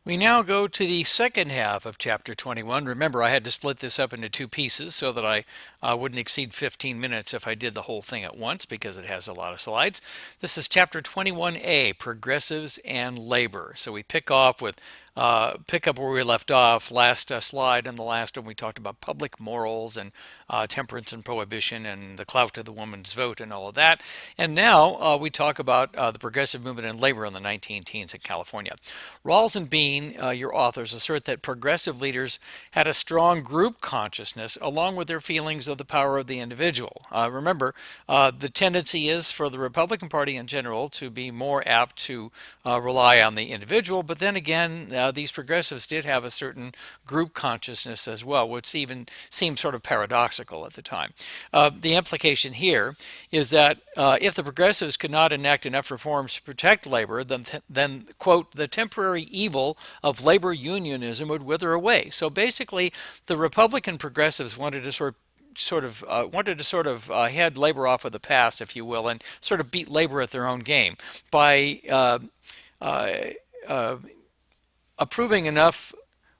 We now go to the second half of chapter 21. Remember, I had to split this up into two pieces so that I wouldn't exceed 15 minutes if I did the whole thing at once because it has a lot of slides. This is chapter 21A, Progressives and Labor. So we pick up where we left off last slide, and the last one we talked about public morals and temperance and prohibition and the clout of the woman's vote and all of that. And now we talk about the progressive movement in labor in the 19 teens in California. Rawls and Bean, your authors, assert that progressive leaders had a strong group consciousness along with their feelings of the power of the individual. Remember, the tendency is for the Republican Party in general to be more apt to rely on the individual, but then again, these progressives did have a certain group consciousness as well, which even seemed sort of paradoxical at the time. The implication here is that if the progressives could not enact enough reforms to protect labor, then quote, the temporary evil of labor unionism would wither away. So basically, the Republican progressives wanted to head labor off of the pass, if you will, and sort of beat labor at their own game by uh, uh, approving enough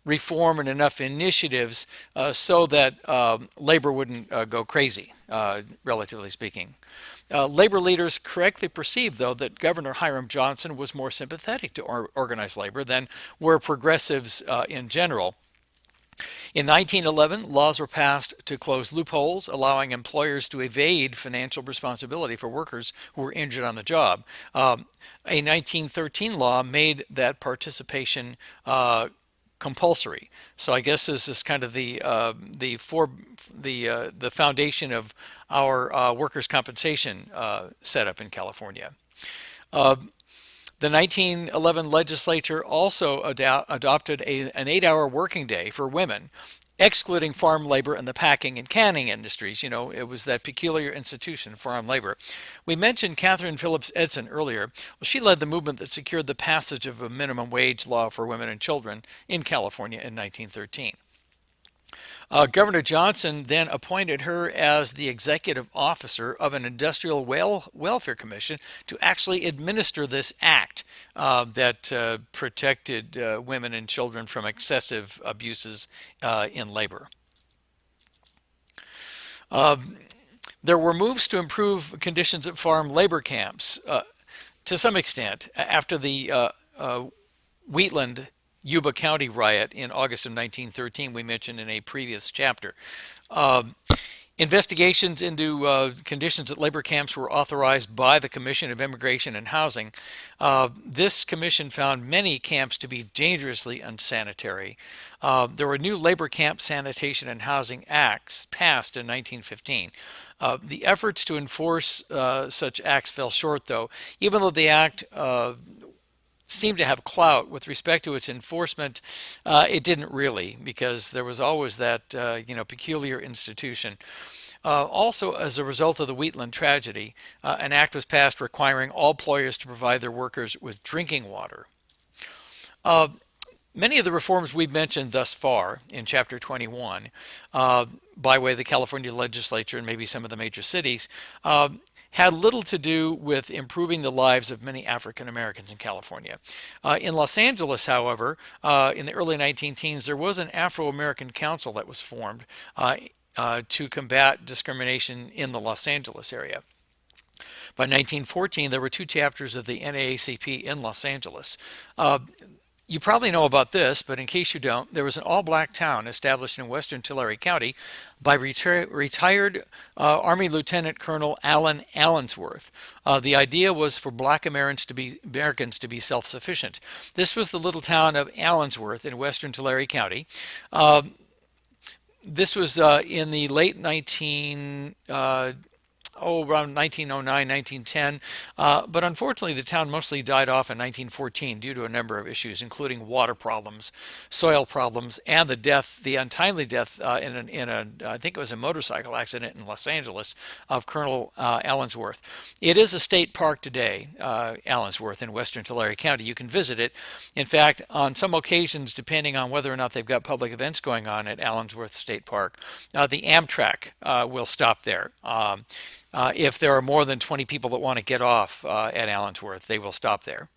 reform and enough initiatives so that labor wouldn't go crazy, relatively speaking. Labor leaders correctly perceived, though, that Governor Hiram Johnson was more sympathetic to organized labor than were progressives in general. In 1911, laws were passed to close loopholes, allowing employers to evade financial responsibility for workers who were injured on the job. A 1913 law made that participation compulsory. So I guess this is kind of the foundation of our workers' compensation setup in California. Uh, the 1911 legislature also adopted an 8-hour working day for women, excluding farm labor and the packing and canning industries. You know, it was that peculiar institution, farm labor. We mentioned Catherine Phillips Edson earlier. Well, she led the movement that secured the passage of a minimum wage law for women and children in California in 1913. Governor Johnson then appointed her as the executive officer of an industrial welfare commission to actually administer this act that protected women and children from excessive abuses in labor. There were moves to improve conditions at farm labor camps to some extent after the Wheatland Yuba County riot in August of 1913 we mentioned in a previous chapter. Investigations into conditions at labor camps were authorized by the Commission of Immigration and Housing. This commission found many camps to be dangerously unsanitary. There were new labor camp sanitation and housing acts passed in 1915. The efforts to enforce such acts fell short, though, even though the act seemed to have clout with respect to its enforcement. It didn't really, because there was always that peculiar institution. Also, as a result of the Wheatland tragedy, an act was passed requiring all employers to provide their workers with drinking water. Many of the reforms we've mentioned thus far in Chapter 21, by way of the California legislature and maybe some of the major cities, had little to do with improving the lives of many African Americans in California. In Los Angeles, however, in the early 19 teens, there was an Afro-American council that was formed to combat discrimination in the Los Angeles area. By 1914, there were 2 chapters of the NAACP in Los Angeles. You probably know about this, but in case you don't, there was an all-black town established in western Tulare County by retired Army Lieutenant Colonel Allen Allensworth. The idea was for black Americans to be self-sufficient. This was the little town of Allensworth in western Tulare County. This was in the late around 1909, 1910. But unfortunately, the town mostly died off in 1914 due to a number of issues, including water problems, soil problems, and the untimely death I think it was a motorcycle accident in Los Angeles of Colonel Allensworth. It is a state park today, Allensworth in western Tulare County. You can visit it. In fact, on some occasions, depending on whether or not they've got public events going on at Allensworth State Park, the Amtrak will stop there. If there are more than 20 people that want to get off at Allensworth, they will stop there.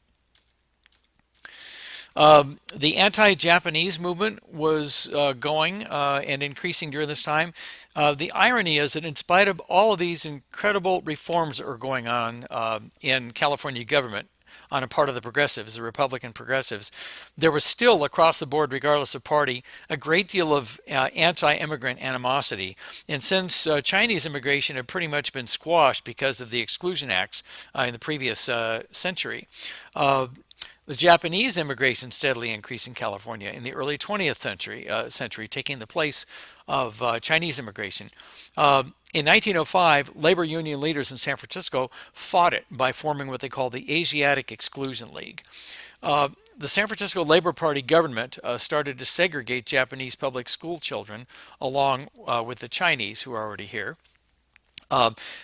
The anti-Japanese movement was going and increasing during this time. The irony is that in spite of all of these incredible reforms that were going on in California government, on a part of the progressives, the Republican progressives, there was still across the board, regardless of party, a great deal of anti-immigrant animosity. And since Chinese immigration had pretty much been squashed because of the Exclusion Acts in the previous century, the Japanese immigration steadily increased in California in the early 20th century, taking the place of Chinese immigration. In 1905, labor union leaders in San Francisco fought it by forming what they called the Asiatic Exclusion League. The San Francisco Labor Party government started to segregate Japanese public school children along with the Chinese who are already here.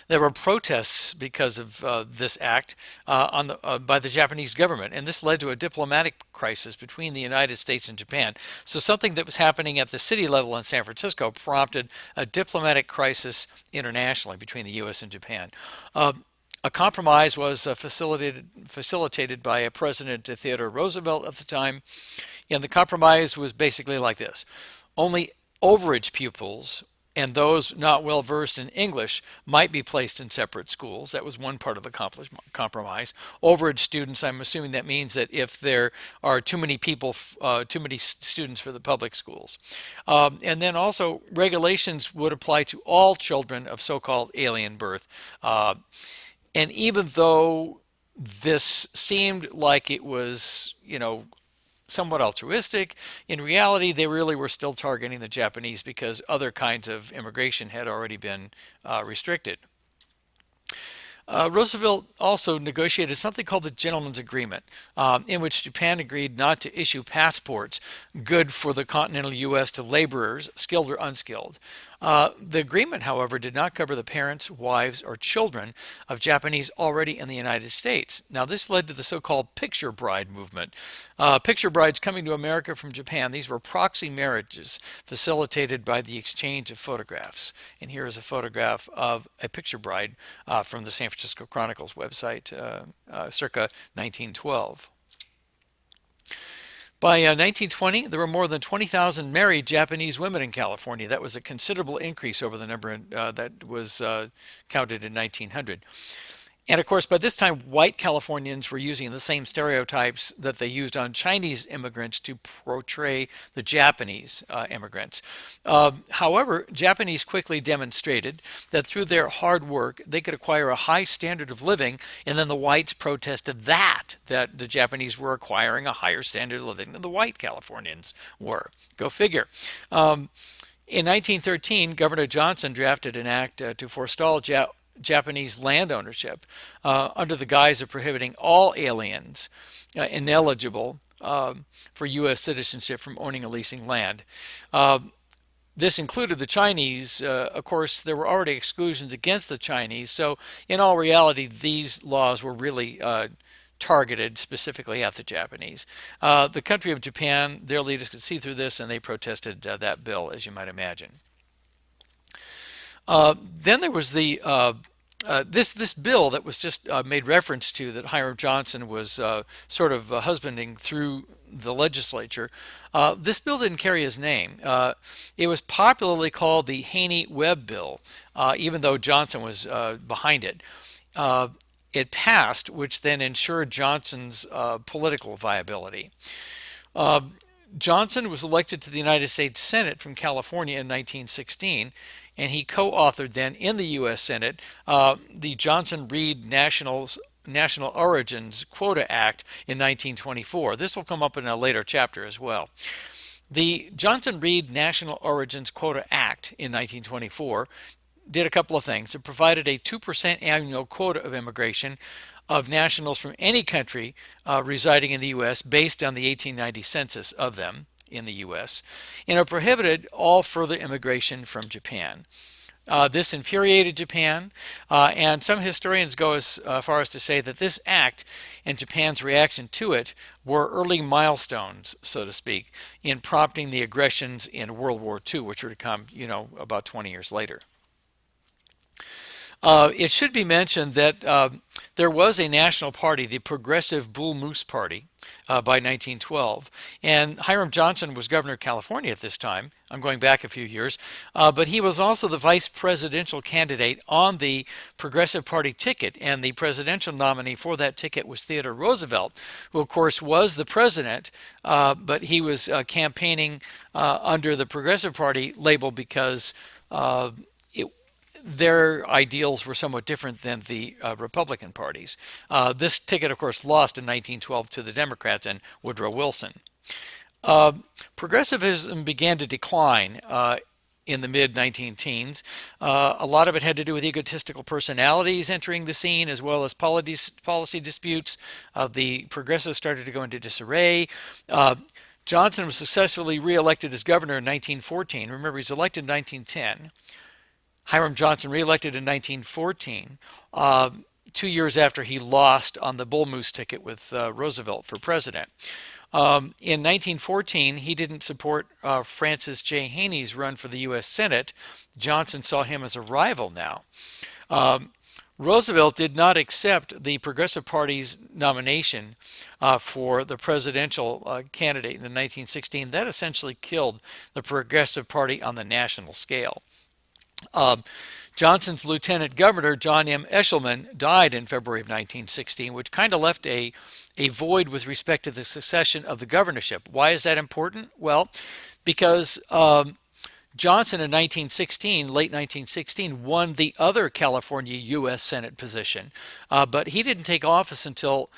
There were protests because of this act by the Japanese government, and this led to a diplomatic crisis between the United States and Japan. So something that was happening at the city level in San Francisco prompted a diplomatic crisis internationally between the U.S. and Japan. A compromise was facilitated by President Theodore Roosevelt at the time, and the compromise was basically like this. Only overage pupils and those not well versed in English might be placed in separate schools. That was one part of the compromise. Overage students, I'm assuming that means that if there are too many people, too many students for the public schools. And then also regulations would apply to all children of so-called alien birth. And even though this seemed like it was, somewhat altruistic, in reality, they really were still targeting the Japanese because other kinds of immigration had already been restricted. Roosevelt also negotiated something called the Gentleman's Agreement, in which Japan agreed not to issue passports good for the continental U.S. to laborers, skilled or unskilled. The agreement, however, did not cover the parents, wives, or children of Japanese already in the United States. Now, this led to the so-called picture bride movement. Picture brides coming to America from Japan, these were proxy marriages facilitated by the exchange of photographs. And here is a photograph of a picture bride from the San Francisco Chronicle's website circa 1912. By 1920, there were more than 20,000 married Japanese women in California. That was a considerable increase over the number that was counted in 1900. And of course, by this time, white Californians were using the same stereotypes that they used on Chinese immigrants to portray the Japanese immigrants. However, Japanese quickly demonstrated that through their hard work, they could acquire a high standard of living, and then the whites protested that the Japanese were acquiring a higher standard of living than the white Californians were. Go figure. In 1913, Governor Johnson drafted an act to forestall Japanese land ownership under the guise of prohibiting all aliens ineligible for U.S. citizenship from owning or leasing land. This included the Chinese. Of course, there were already exclusions against the Chinese, so in all reality, these laws were really targeted specifically at the Japanese. The country of Japan, their leaders could see through this, and they protested that bill, as you might imagine. Then there was the this bill that was just made reference to, that Hiram Johnson was sort of husbanding through the legislature. This bill didn't carry his name. It was popularly called the Haney-Webb bill, even though Johnson was behind it. It passed, which then ensured Johnson's political viability. Johnson was elected to the United States Senate from California in 1916, and he co-authored then in the U.S. Senate the Johnson-Reed National Origins Quota Act in 1924. This will come up in a later chapter as well. The Johnson-Reed National Origins Quota Act in 1924 did a couple of things. It provided a 2% annual quota of immigration of nationals from any country residing in the U.S. based on the 1890 census of them in the U.S., and it prohibited all further immigration from Japan. This infuriated Japan, and some historians go as far as to say that this act and Japan's reaction to it were early milestones, so to speak, in prompting the aggressions in World War II, which were to come, about 20 years later. It should be mentioned that there was a national party, the Progressive Bull Moose Party, by 1912. And Hiram Johnson was governor of California at this time. I'm going back a few years. But he was also the vice presidential candidate on the Progressive Party ticket. And the presidential nominee for that ticket was Theodore Roosevelt, who, of course, was the president. But he was campaigning under the Progressive Party label because their ideals were somewhat different than the Republican parties. This ticket, of course, lost in 1912 to the Democrats and Woodrow Wilson. Progressivism began to decline in the mid-19-teens. A lot of it had to do with egotistical personalities entering the scene, as well as policy disputes. The progressives started to go into disarray. Johnson was successfully reelected as governor in 1914. Remember, he was elected in 1910. Hiram Johnson reelected in 1914, 2 years after he lost on the Bull Moose ticket with Roosevelt for president. In 1914, he didn't support Francis J. Haney's run for the U.S. Senate. Johnson saw him as a rival now. Roosevelt did not accept the Progressive Party's nomination for the presidential candidate in 1916. That essentially killed the Progressive Party on the national scale. Johnson's lieutenant governor, John M. Eshelman, died in February of 1916, which kind of left a void with respect to the succession of the governorship. Why is that important? Well, because Johnson in 1916, late 1916, won the other California U.S. Senate position, but he didn't take office until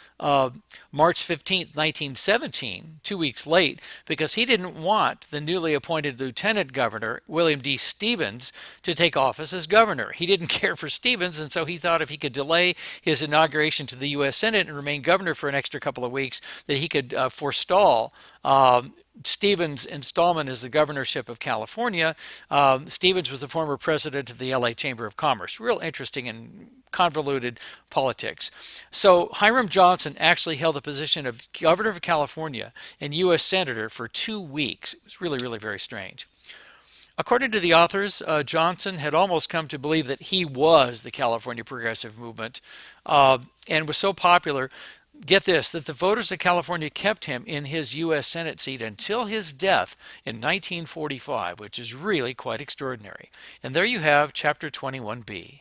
March 15, 1917, 2 weeks late, because he didn't want the newly appointed lieutenant governor, William D. Stevens, to take office as governor. He didn't care for Stevens, and so he thought if he could delay his inauguration to the U.S. Senate and remain governor for an extra couple of weeks, that he could forestall Stevens' installment as the governorship of California. Stevens was the former president of the LA Chamber of Commerce. Real interesting and convoluted politics. So Hiram Johnson actually held the position of governor of California and U.S. senator for 2 weeks. It was really, really very strange. According to the authors, Johnson had almost come to believe that he was the California progressive movement and was so popular, get this, that the voters of California kept him in his U.S. Senate seat until his death in 1945, which is really quite extraordinary. And there you have Chapter 21b.